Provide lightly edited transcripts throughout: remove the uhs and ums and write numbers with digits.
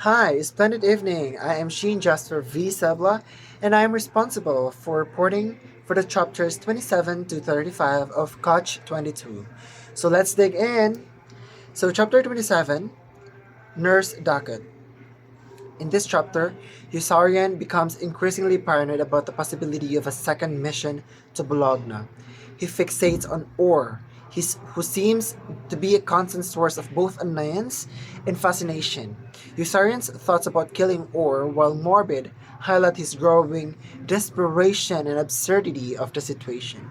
Hi, splendid evening. I am Sheen Jasper V. Sebla, and I am responsible for reporting for the chapters 27 to 35 of Koch 22. So let's dig in. So, chapter 27, Nurse Ducat. In this chapter, Yusarian becomes increasingly paranoid about the possibility of a second mission to Bologna. He fixates on Orr, who seems to be a constant source of both annoyance and fascination. Yusarian's thoughts about killing Orr, while morbid, highlight his growing desperation and absurdity of the situation.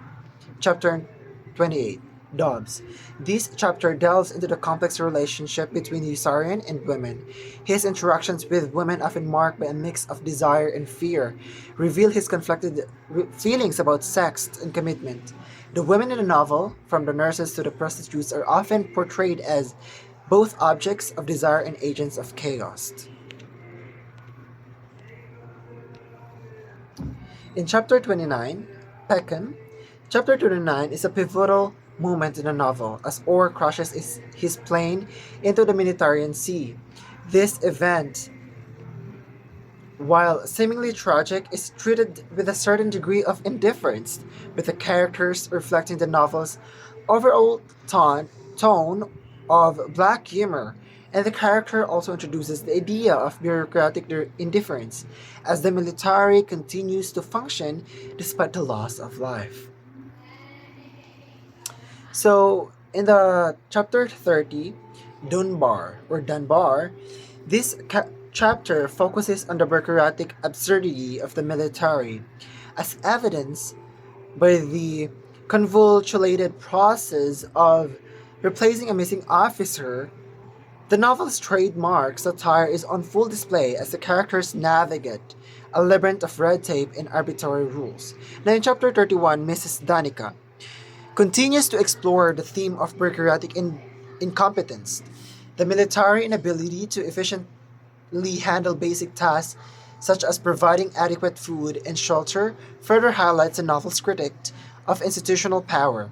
Chapter 28, Dobbs. This chapter delves into the complex relationship between Yusarian and women. His interactions with women, often marked by a mix of desire and fear, reveal his conflicted feelings about sex and commitment. The women in the novel, from the nurses to the prostitutes, are often portrayed as both objects of desire and agents of chaos. In chapter 29, Peckham, chapter 29 is a pivotal moment in the novel as Orr crashes his plane into the Mediterranean Sea. This event, while seemingly tragic, is treated with a certain degree of indifference, with the characters reflecting the novel's overall tone of black humor, and the character also introduces the idea of bureaucratic indifference as the military continues to function despite the loss of life. So, in the chapter 30, Dunbar, this chapter focuses on the bureaucratic absurdity of the military, as evidenced by the convoluted process of replacing a missing officer. The novel's trademark satire is on full display as the characters navigate a labyrinth of red tape and arbitrary rules. Now, in chapter 31, Mrs. Danica continues to explore the theme of bureaucratic incompetence. The military inability to efficiently handle basic tasks such as providing adequate food and shelter further highlights the novel's critique of institutional power.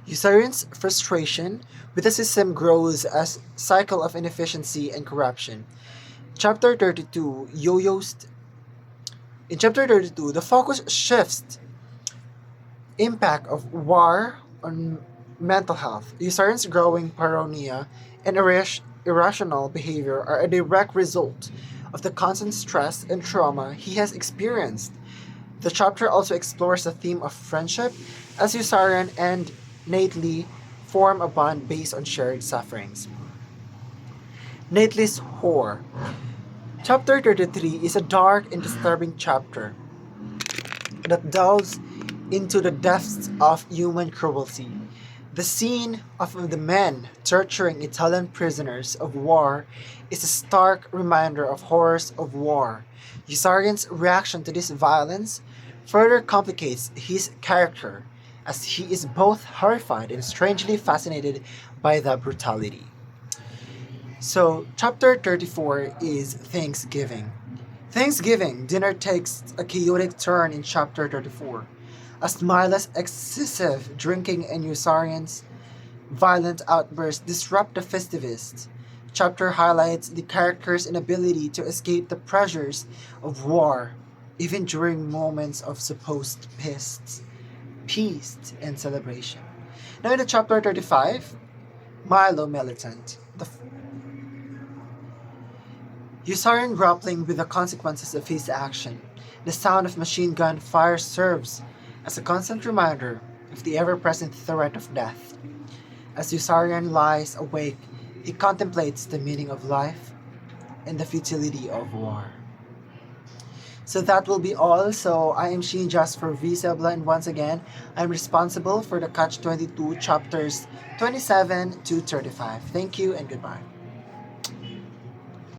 Usarian's frustration with the system grows as cycle of inefficiency and corruption. Chapter 32, Yo-Yo's In chapter 32, the focus shifts impact of war on mental health. Usarian's growing paranoia and irrational behavior are a direct result of the constant stress and trauma he has experienced. The chapter also explores the theme of friendship as Usarian and Nately form a bond based on shared sufferings. Nately's Whore. Chapter 33 is a dark and disturbing chapter that delves into the depths of human cruelty. The scene of the men torturing Italian prisoners of war is a stark reminder of horrors of war. Usarian's reaction to this violence further complicates his character, as he is both horrified and strangely fascinated by the brutality. So, chapter 34 is Thanksgiving. Thanksgiving dinner takes a chaotic turn in chapter 34. As Mila's excessive drinking and Usarian's violent outbursts disrupt the festivities. Chapter highlights the character's inability to escape the pressures of war, even during moments of supposed peace and celebration. Now in the chapter 35, Milo Militant. The Usarian grappling with the consequences of his action. The sound of machine gun fire serves as a constant reminder of the ever-present threat of death. As Usarian lies awake, he contemplates the meaning of life and the futility of war. So that will be all. So I am Sheen Jasper V. Sebla, and once again, I'm responsible for the Catch 22 chapters 27 to 35. Thank you and goodbye.